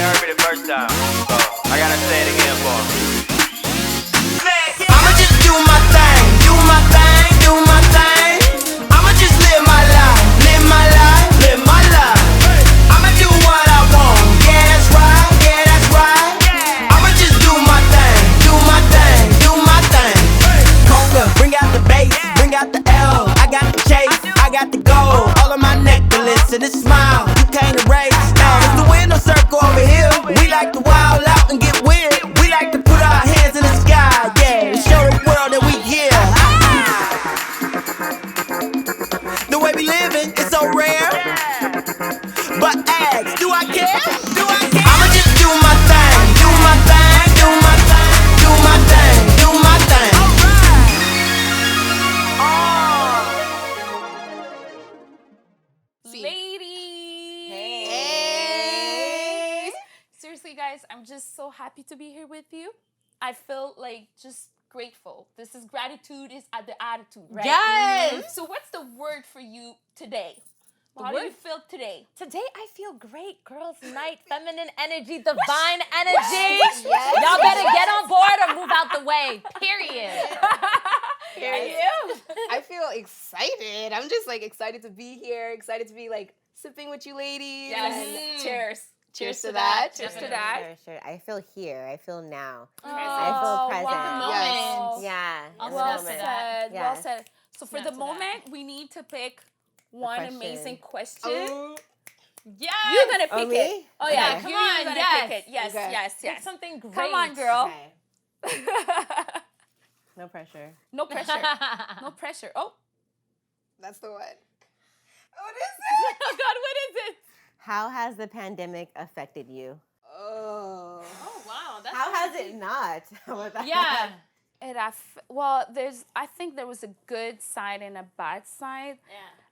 heard me the first time, so I gotta say it again for 'em. I'ma just do my thing, do my thing, do my thing. I'ma just live my life, live my life, live my life. I'ma do what I want, yeah that's right, yeah that's right. I'ma just do my thing, do my thing, do my thing. Conga, bring out the bass, bring out the L. I got the chase, I got the gold. All of my necklace and a smile, you can't erase. It's the winner circle over here. We like to wild out and get weird. We like to put our hands in the sky, yeah, and show the world that we here. The way we living is so rare. But ask, do I care? Do I care? I'ma just do my thing, do my thing, do my thing, do my thing, do my thing. Ladies! Hey. Seriously, guys, I'm just so happy to be here with you. I feel like just grateful. This is gratitude is at the attitude, right? Yes. So what's the word for you today? The How do you word? feel today? Today I feel great. Girls' night, feminine energy, divine energy. Whoosh, whoosh, whoosh, Y'all whoosh, better whoosh. get on board or move out the way. Period. I feel excited. I'm just like excited to be here, excited to be like sipping with you ladies. Yes. And Cheers. Cheers to that. Cheers to that. Sure. I feel here. I feel now. Oh, I feel present. what a moment. Yeah. in the Well moment. said. Yeah. Well said. So for Not the to that. moment, we need to pick one question. amazing question. Oh, Yes. You're gonna pick Oh, it. me? Oh yeah, Okay. you're Come on, gonna yes. pick it. Yes, Okay. yes, Pick yes. something great. Come on, girl. Okay. No pressure. No pressure. No pressure. Oh, that's the one. oh God, what is it? How has the pandemic affected you? Oh. Oh wow. That's How has it not? How about that? Yeah. Well, I think there was a good side and a bad side.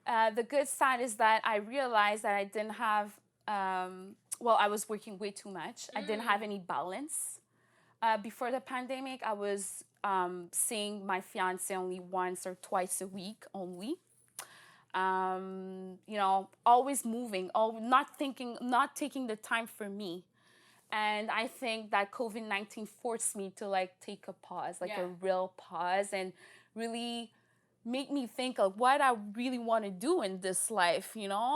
Yeah. The good side is that I realized that I didn't have, I was working way too much. I didn't have any balance. Before the pandemic, I was seeing my fiance only once or twice a week only. Always moving, not taking the time for me. And I think that COVID-19 forced me to like take a pause, like a real pause, and really make me think of what I really want to do in this life,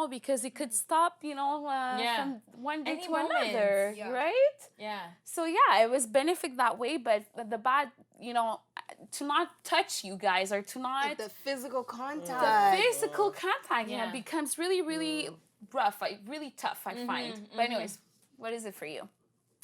because it could stop, from one day Any to moment. another, Yeah. right? Yeah. So yeah, it was benefit that way, but the bad, to not touch you guys or to not Like the physical contact. the physical contact, Yeah. becomes really, really rough, really tough, I find. But anyways, what is it for you?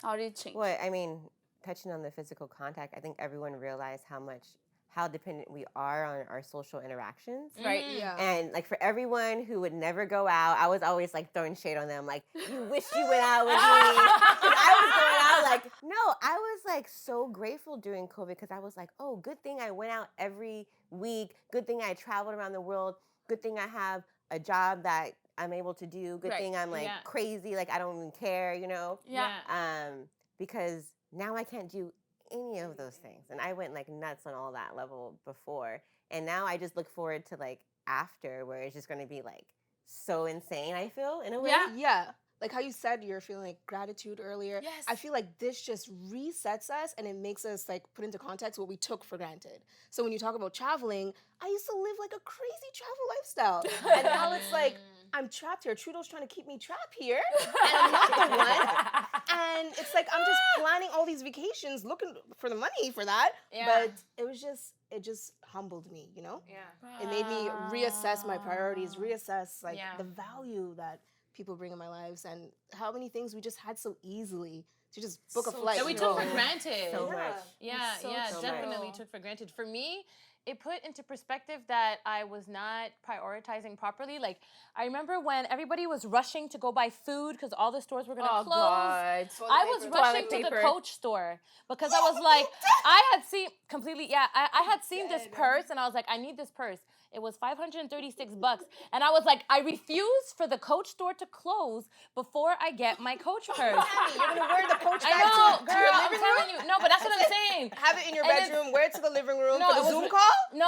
How did it change? Well, I mean, touching on the physical contact, I think everyone realized how dependent we are on our social interactions. Right. Yeah. And like for everyone who would never go out, I was always like throwing shade on them, like, you wish you went out with me. 'Cause I was going out like, no, I was like so grateful during COVID because I was like, oh, good thing I went out every week. Good thing I traveled around the world. Good thing I have a job that I'm able to do. Good Right. thing I'm like Yeah. crazy, like I don't even care, Yeah. because now I can't do any of those things. And I went like nuts on all that level before. And now I just look forward to like after where it's just going to be like so insane, I feel, in a way. Yeah. Yeah. Like how you said you're feeling like gratitude earlier. Yes. I feel like this just resets us and it makes us like put into context what we took for granted. So when you talk about traveling, I used to live like a crazy travel lifestyle. And now it's like, I'm trapped here. Trudeau's trying to keep me trapped here. And I'm not the one. And it's like I'm just planning all these vacations, looking for the money for that. Yeah. But it just humbled me, Yeah. It made me reassess my priorities, reassess like Yeah. the value that people bring in my lives and how many things we just had so easily to just book a flight. That we and took go. for granted. So much. Yeah, So yeah, definitely true. took for granted. For me, it put into perspective that I was not prioritizing properly. Like, I remember when everybody was rushing to go buy food because all the stores were going to close. God. I was rushing to the Coach store because I was like, I had seen this purse and I was like, I need this purse. It was $536, and I was like, I refuse for the Coach store to close before I get my Coach purse. You're gonna wear the Coach I bag know, to girl. your I'm living telling room? you, no, but that's what I'm saying. Have it in your And it's- bedroom, wear it to the living room No, for it the was Zoom call? No,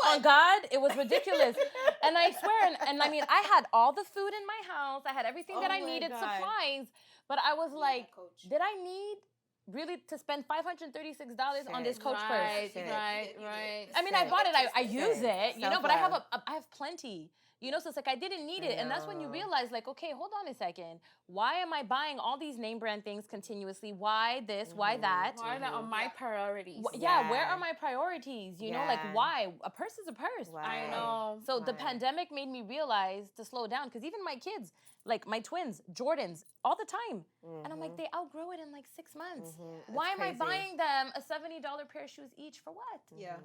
on God, it was ridiculous. And I swear, and I mean, I had all the food in my house. I had everything that I Oh my needed, God. supplies. But I was like, Coach. did I need really to spend $536 on this Shit. Coach purse? Right, Shit. right. I mean, I bought it. I use Shit. it, you know, but I have Self-love. I have plenty. You know, so it's like I didn't need I it. And that's when you know. realize, like, okay, hold on a second. Why am I buying all these name brand things continuously? Why this? Why that? Why are they on my priorities? Yeah, where Yeah. are my priorities? You know, like Yeah. why? A purse is a purse. I Wow. know. So the Wow. pandemic made me realize to slow down because even my kids, like my twins, Jordans, all the time. And I'm like, they outgrow it in like 6 months. Why am I crazy. buying them a $70 pair of shoes each for what? Yeah.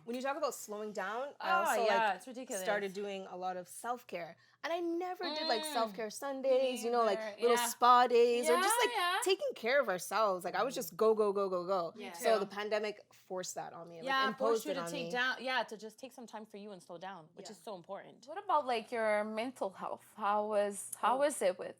When you talk about slowing down, I Oh, also yeah, it's ridiculous. started doing a lot of self-care. And I never did like self-care Sundays, you know, like neither, little yeah. spa days or Yeah, just like yeah. taking care of ourselves. Like I was just go, go, go, go, go. Me So too. the pandemic forced that on me. Like, Yeah, imposed force you it to on take me. down, to just take some time for you and slow down, which is so important. What about like your mental health? How was it with?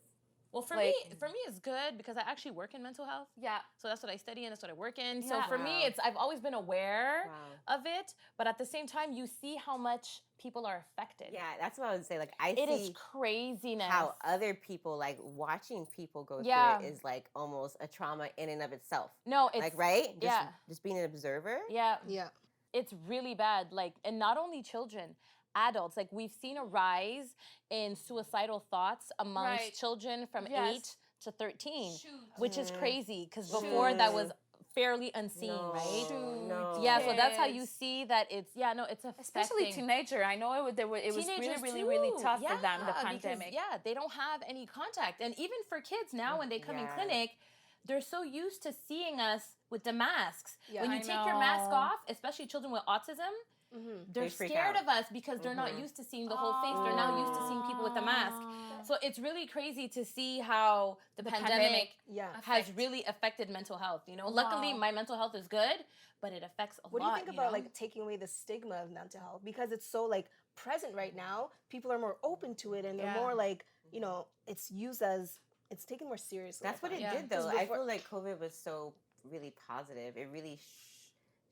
Well, for Like- me, it's good because I actually work in mental health. Yeah. So that's what I study and that's what I work in. So Yeah. for me, Wow. I've always been aware Wow. of it, but at the same time, you see how much people are affected. Yeah, that's what I would say. Like I It is see craziness. how other people, like watching people go Yeah. through it is like almost a trauma in and of itself. No, it's Like right? Just, yeah. Just being an observer. Yeah, Yeah. it's really bad. Like, and not only children, adults. Like, we've seen a rise in suicidal thoughts amongst Right. children from Yes. 8 to 13, Shoot. which is crazy because before that was fairly unseen, No, right? no. Yeah, so that's how you Kids. see that it's it's affecting. Especially teenager. I know it was really, Teenagers really too. tough for them, the Yeah, because, pandemic. yeah, they don't have any contact. And even for kids now, when they come in Yeah. clinic, they're so used to seeing us with the masks. Yeah. When you I take your mask know. off, especially children with autism, they're They freak scared out. of us because they're not used to seeing the whole face. They're now used to seeing people with the mask. So it's really crazy to see how the pandemic Yeah. has really affected mental health. You know, luckily Wow. my mental health is good, but it affects a What do lot. you think about know? like taking away the stigma of mental health because it's so like present right now? People are more open to it and they're Yeah. more like, you know, it's used as it's taken more seriously. That's I what it find. did, though. 'Cause I before- feel like COVID was so really positive. It really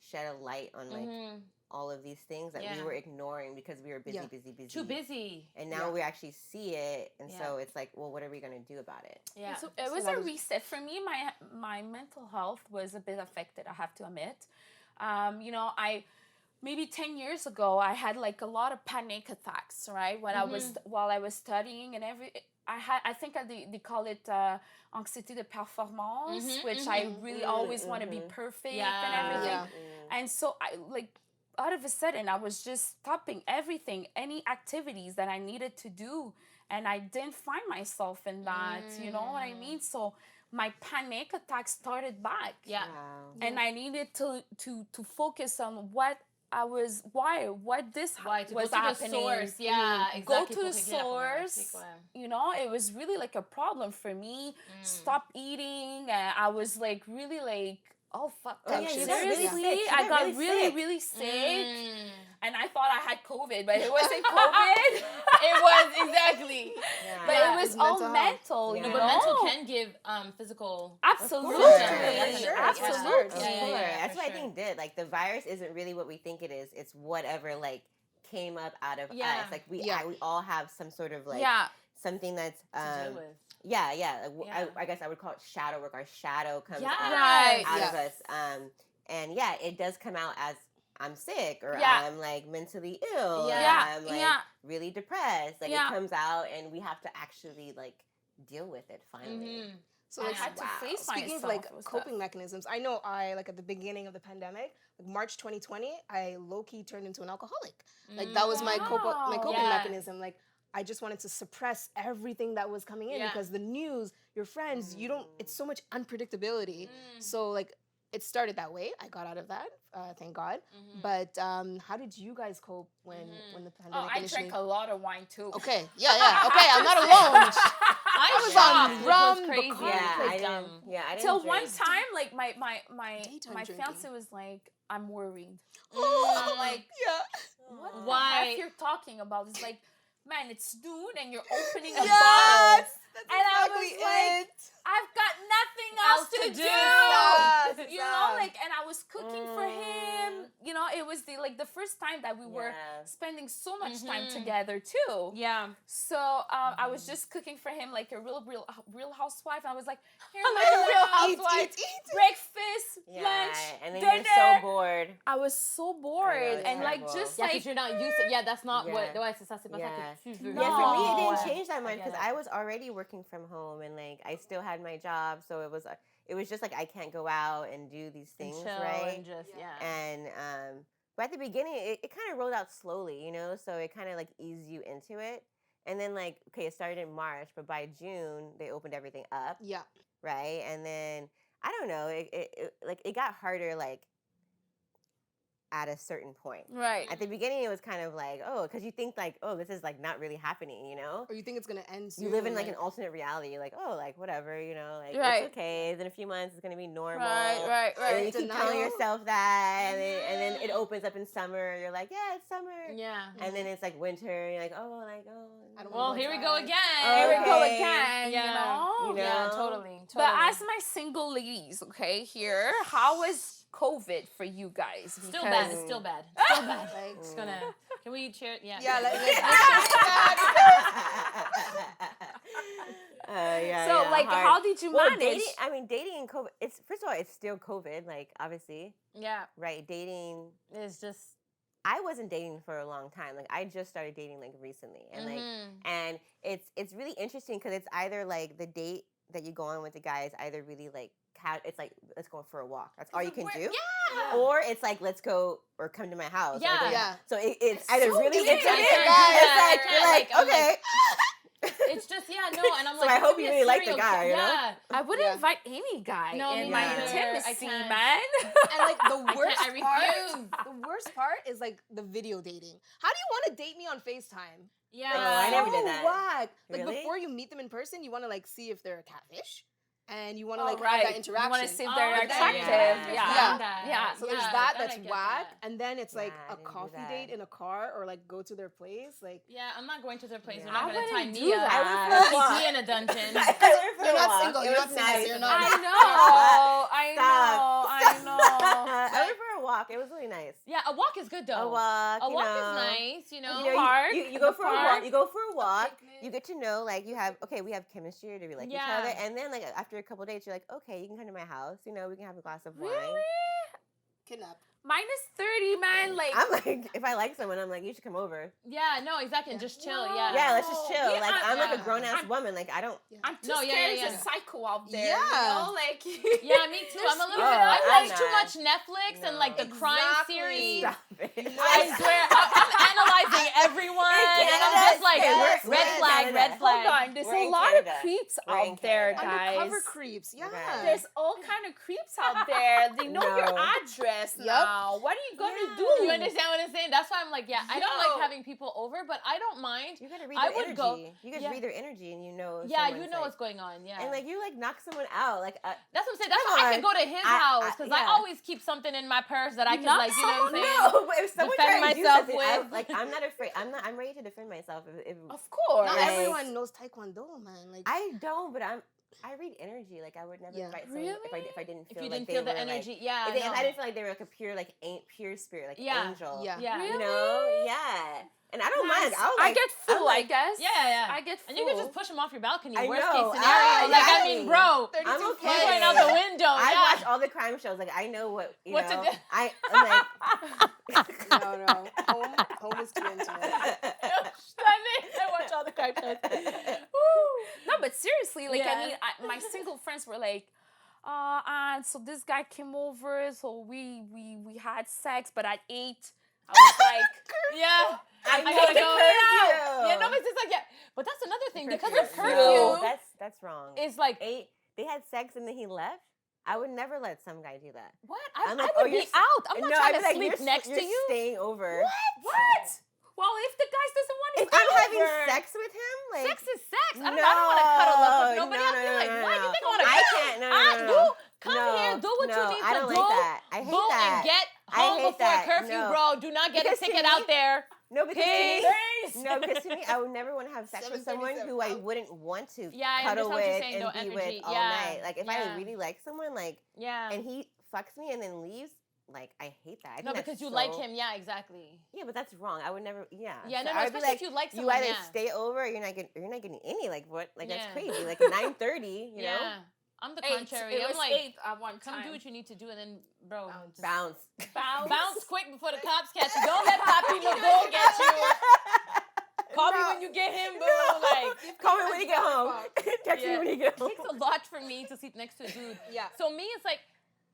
shed a light on like all of these things that we Yeah. were ignoring because we were busy, Yeah. busy, busy. Too busy. And now we actually see it, and Yeah. so it's like, well, what are we gonna do about it? Yeah. So it was that a was- reset for me. My mental health was a bit affected. I have to admit. You know, maybe 10 years ago I had like a lot of panic attacks. Right when while I was studying and I think they call it anxiety de performance, which I really always want to be perfect and everything. Yeah. And so I like out of a sudden I was just stopping everything, any activities that I needed to do, and I didn't find myself in that. You know what I mean? So my panic attack started back. Yeah. Wow. And I needed to focus on what I was, what this Why to was go to happening. the source? Yeah, exactly. Go to the Porque ya, como source. explico, You know, it was really like a problem for me. Stop eating, and I was like really like, oh fuck, Oh, like, yeah, you got really seriously, sick. You I got got really really, sick. really sick, Mm. and I thought I had COVID, but it wasn't COVID. It was exactly. Yeah. But Yeah, it was it's all mental health. mental, Yeah. you But know. mental can give physical. Absolutely, course. Definitely. Sure. absolutely. Of Yeah, course. yeah, That's for what sure. I think did. Like the virus isn't really what we think it is. It's whatever like came up out of Yeah. us. Like we Yeah. we all have some sort of like Yeah. something that's To deal with. yeah. Like, Yeah. I guess I would call it shadow work. Our shadow comes Yeah. out, Right. out of Yeah. us. And yeah, it does come out as I'm sick or Yeah. I'm like mentally ill. Yeah. Or Yeah, I'm like yeah. really depressed. Like Yeah. it comes out and we have to actually like deal with it finally. Mhm. So I like, had to face speaking of myself like with coping stuff. mechanisms, I know I like at the beginning of the pandemic, like March 2020, I low key turned into an alcoholic. Like that was my Wow. coping Yeah. mechanism. Like I just wanted to suppress everything that was coming in Yeah. because the news, your friends, you don't. It's so much unpredictability. So like it started that way. I got out of that, thank God. But how did you guys cope when the Oh, pandemic I initially? drank a lot of wine too. Okay, yeah. Okay, I'm not alone. I was shocked, on which rum, was crazy. Bacardi, Yeah, like, I didn't. dumb. Yeah, I didn't. Till drink. one time, like my Daytime my drinking. fiance was like, "I'm worried." Oh, I'm like, yeah. what the Why? heck you're talking about? It's like, man, it's noon and you're opening a Yes, bottle. that's And I was exactly like, it. I've got nothing else to do. Yes, You know, yes. like, and I was cooking for him. You know, it was the first time that we were Yeah. spending so much time together too. Yeah. So I was just cooking for him like a real housewife. I was like, here, Like a real housewife. Eat. breakfast, Yeah, lunch, and then dinner. you're so bored. I was so bored, it's and like terrible. just Yeah, like because you're not used to. Yeah, that's not Yeah. what. Ouais, c'est ça, c'est pas ça Yeah. que tu veux. Yeah, for me it No. didn't change that much get because it. I was already working from home and like I still had my job, so it was just like I can't go out and do these things, And chill right? and just And but at the beginning it kind of rolled out slowly, you know, so it kind of like eased you into it. And then like okay, it started in March, but by June they opened everything up, Yeah. right? And then I don't know, it got harder like at a certain point. right. At the beginning, it was kind of like, oh, because you think like, oh, this is like not really happening, you know? Or you think it's gonna end soon. You live in like an alternate reality. You're like, oh, like whatever, you know, like Right. it's okay. In a few months, it's gonna be normal. Right. And then you keep telling Denial. yourself that, and then it opens up in summer. You're like, yeah, it's summer. Yeah. And then it's like winter. And you're like, oh, I don't Well, wanna here we go outside. again. Here we go Okay. again. Yeah. You know. You know? Yeah, totally. But as my single ladies, okay, here, how was COVID for you guys? Still bad. Because- It's still bad. Still bad. Like, Just gonna. Can we cheer? Yeah. yeah, like, Yeah. So, yeah, like, hard. how did you Well, manage? dating in COVID. It's first of all, it's still COVID. Like, obviously, Yeah. right? Dating. It's just. I wasn't dating for a long time. Like, I just started dating like recently, and like, and it's really interesting because it's either like the date that you go on with the guy is either really like it's like let's go for a walk. That's all you can do. Yeah. Or it's like let's go or come to my house. or Yeah. go- Yeah. So it's either so really weird. intimate. Yeah. It's like you're like I'm okay. It's just and I'm So like. I it hope could you be a really like the serial guy, you know? Yeah. I wouldn't Yeah. invite any guy No, in me my neither. I intimacy, can't. man. and like the worst I part, refuse. the worst part is like the video dating. How do you want to date me on FaceTime? Yeah. Oh, I never So did that. whack. Like Really? before you meet them in person, you want to like see if they're a catfish, and you want to Oh, like have right. that interaction. You want to see if Oh, they're okay. attractive. Yeah. Yeah. So there's Yeah, that I that's get whack, that. and then it's like Yeah, I a didn't do coffee that. date in a car or like go to their place. Like Yeah, I'm not going to their place. Yeah. They're not I going to tie wouldn't me do up. that. I went for a Keep walk. me in a dungeon. You're not single, It you're was not single, so nice. you're not- I know. I know. Stop. I know. I went for a walk. It was really nice. Yeah, a walk is good though. A walk. A you walk know. is nice, you know. You know, Park, you go the for a park. walk. You go for a walk. Picnic. You get to know, like, you have, okay, we have chemistry, or do we like each Yeah. other? And then, like, after a couple dates, you're like, okay, you can come to my house. You know, we can have a glass of wine. Really? kidnap. -30, man. Like, I'm like, if I like someone, I'm like, you should come over. Yeah, no, exactly. And just chill. No. Yeah. Yeah, let's just chill. Yeah, like, I'm like a yeah. grown ass I'm- woman. Like, I don't. I'm too No, scared yeah, as yeah. a psycho out there. Yeah. You know, like. Yeah, me too. I'm a little Oh, bit. I I'm watch too not. much Netflix and like the crime Exactly. series. Stop it. I swear, I'm analyzing everyone, and I'm Canada, just like, yes, red yes, flag, Canada. red flag. Hold on, there's We're a in lot Canada. of creeps We're in out there, Canada. guys. Undercover creeps. Yeah. Right. There's all kind of creeps out there. They know your No. address Yup. now. What are you gonna do? You understand what I'm saying? That's why I'm like, yeah, I don't like Yo. having people over, but I don't mind. You gotta read I their would energy. go- You guys yeah. read their energy, and you know. Yeah, you someone's, know like, what's going on. Yeah. And like you like knock someone out. Like that's what I'm saying. That's Come why I on. can go to his I- house because I yeah. always keep something in my purse that I can knock like, you know what I'm saying? no, but if someone Defend tries to do myself something, with. like I'm not afraid. I'm ready to defend myself. If Of course. Not Like- everyone knows Taekwondo, man. Like I don't, but I read energy. Like I would never Yeah. invite someone if I didn't feel If you like didn't they feel the were, energy, Like, yeah. if no. I didn't feel like they were like a pure like pure spirit, like Yeah. angel. Yeah. Yeah. You know, yeah. And I don't mind. Nice. I'll I like, get I'm full, like, I guess. Yeah. I get full. And you can just push him off your balcony. I Worst know. case scenario. Like I mean, Exactly. bro, I'm 32 okay. he's going out the window. I yeah. watch all the crime shows. Like I know what you What to know. do. I'm like. no. Home is too intimate. I watch all the crime shows. No, but seriously, like Yeah. I mean, my single friends were like, and so this guy came over, so we had sex, but at 8, I was like, Yeah. I gotta know the go. curfew. Yeah, no, but it's just like, yeah. But that's another thing. Because of No, curfew, that's wrong. it's like, 8. They had sex and then he left. I would never let some guy do that. what? I'm I like, would oh, you're be s- out. I'm not No, trying I'd to be like, sleep you're next you're to you. Staying over. what? Well, if the guy doesn't want to If stay I'm having over, sex with him, like Sex is sex. I don't want to cuddle up with nobody. no, I feel like, no, what? no, You think I want no. to I can't. No, no, no, no. You Come No, here, do what no, you need I to don't do. like that. I hate Boo, that. and get I home hate before that. curfew, No. bro. Do not get a Because to ticket me- out there. No, because Peace. to me, no, because to me, I would never want to have sex with someone 7:37 who I out. wouldn't want to Yeah, I cuddle understand what you're with saying, and though, be energy. with all Yeah, night. Like if yeah. I really like someone, like, Yeah. and he fucks me and then leaves, like I hate that. I No, think because that's you so- like him. Yeah, exactly. Yeah, but that's wrong. I would never. Yeah. Yeah, So no, I would be especially like, if you like you someone, either yeah. stay over, or you're not getting any. Like what? Like Yeah. that's crazy. Like at 9:30, you know, Yeah. I'm the 8. contrary. It I'm was like, 8 at one come time. do what you need to do, and then, bro, just bounce. bounce quick before the cops catch you. Don't let Papi no go get you. Call me when you get him, boo. Like, Call me when you get home. Text me Yeah. when you get it home. takes a lot for me to sleep next to a dude. Yeah. So me, it's like,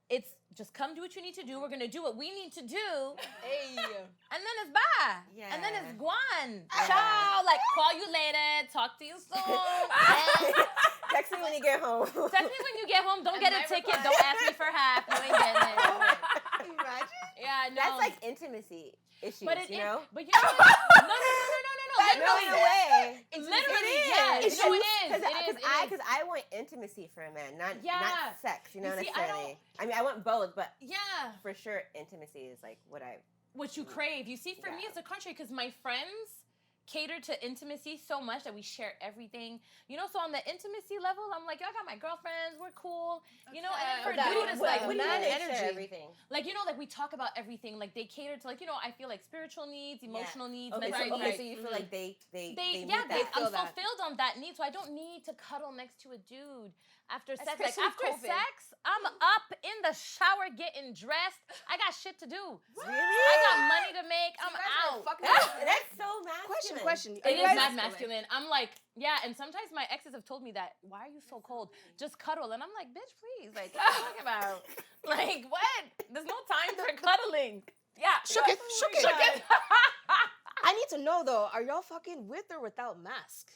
it's just come do what you need to do. We're gonna do what we need to do, Hey. and then it's bye. And then it's Yeah. guan. Yeah. Ciao. Like, call you later. Talk to you soon. Text me when you get home. Text me when you get home. Don't And get my a ticket. reply. Don't ask me for half. You ain't getting it. Imagine. Yeah, no. That's like intimacy issues, but it you is. know? But you know what? No. No, in a way. Literally, It yes. is. No, it is. Because I want intimacy for a man, not Yeah. sex, you know, You see, I necessarily. I mean, I want both, but Yeah. for sure, intimacy is like what I. What you crave. You see, for me, Yeah. it's a country because my friends cater to intimacy so much that we share everything. You know, so on the intimacy level, I'm like, yo, I got my girlfriends, we're cool. You know, and then for a Okay. dude, it's What- like, what do you man mean energy? energy? Everything. like, you know, like we talk about everything. Like they cater to, like, you know, I feel like spiritual needs, emotional needs, Okay, mental so, needs. so you feel like they They, meet yeah, that. I'm feel that. fulfilled on that need, so I don't need to cuddle next to a dude after sex. Like Especially after COVID. sex, I'm up in the shower getting dressed. I got shit to do. Really? I got money to make. I'm You guys are out. fucking- That's so masculine. Question. It is mad masculine. I'm like, yeah, and sometimes my exes have told me that, why are you so cold? Just cuddle. And I'm like, bitch, please. Like, what are you talking about? Like, what? There's no time for cuddling. Yeah. Shook it. Shook it. Shook it. I need to know though. Are y'all fucking with or without mask?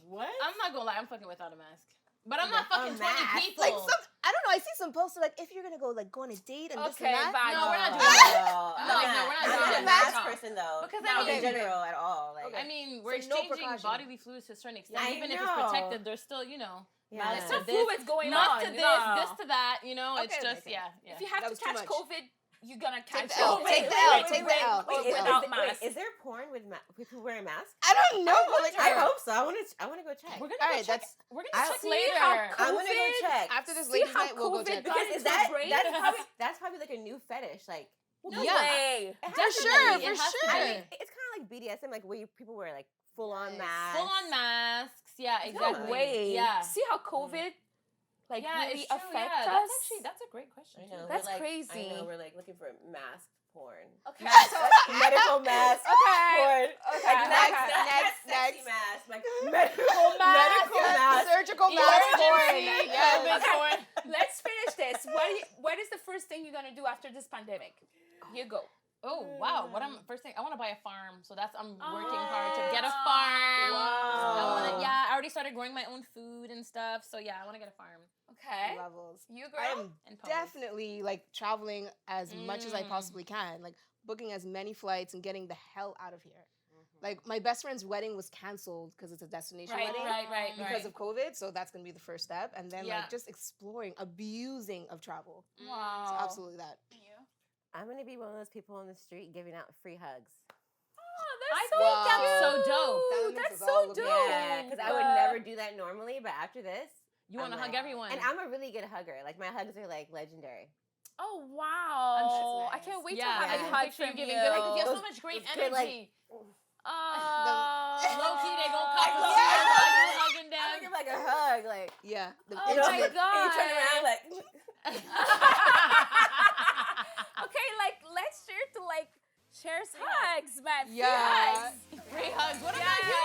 What? I'm not gonna lie, I'm fucking without a mask. But I'm not fucking 20 mask. people. Like some, I don't know. I see some posts like if you're gonna go like go on a date and this Okay, and that. bye. No, we're not Oh, doing that. no, No, I'm no, we're not I'm doing not that. a mask No. person though. Because No, I in mean, general at all. Like, I mean, we're So no exchanging precaution. bodily fluids to a certain extent. I Even if it's know. protected, there's still, you know, yeah. malice Some to this, fluids going mouth on. to you this, know. this to that. You know, it's Okay, just okay. yeah. If you have That to was too catch much. COVID, you're gonna catch the L, COVID. take the with- L, with- take the L. with- Wait, without masks. is there porn with people wearing masks? I don't know. But like, I hope so. I want to go check. We're gonna All go right, check. that's- We're I- gonna check See later. how I'm gonna go COVID- check. after this See ladies' how night, we'll go COVID check. got Because into is that brain? that's probably like a new fetish. Like No Yeah. way. it has For to sure, be. It for has to sure. I be. mean, it's kind of like BDSM, like where people wear like full on Yes. masks. Full on masks. Yeah, No exactly. Way. Yeah. See how COVID like Yeah, really it's true. affect Yeah, us? that's a great question. I know. too. That's we're like, crazy. I know. We're like looking for mask porn. Okay. Medical mask Okay. porn. Okay. Like, next, Okay. not Next, sexy next. mask. Like medical mask, mask. surgical mask porn. Emergency. Yes. COVID porn. Let's finish this. What is the first thing you're gonna do after this pandemic? Here you go. Oh wow! What I'm first thing I want to buy a farm, so I'm working hard to get a farm. Wow. I already started growing my own food and stuff, so yeah, I want to get a farm. Okay. Levels. You I girl. am And pose. definitely like traveling as much as I Mm. possibly can, like booking as many flights and getting the hell out of here. Like my best friend's wedding was canceled because it's a destination Right, wedding right. because of COVID, so that's gonna be the first step, and then Yeah. like just exploring, abusing of travel. Wow. So absolutely that. I'm gonna be one of those people on the street giving out free hugs. I so think that's so cute. dope. That makes That's us all so look dope. good. Yeah, because I would never do that normally, but after this, You want to I'm hug like- everyone. and I'm a really good hugger. Like my hugs are like legendary. Oh wow! I nice. can't wait yeah, to have I a can hug picture you from giving you. good hugs 'cause you have Those- so much great those good, like- energy. Oh. Low key, they gonna I couple love you it. while you hugging I'm them. gonna give like a hug, like Yeah. The, Oh you know, my and you turn around like. Okay, like let's share hugs, man. Free Yeah. hugs. Free hugs. What Yeah. about you?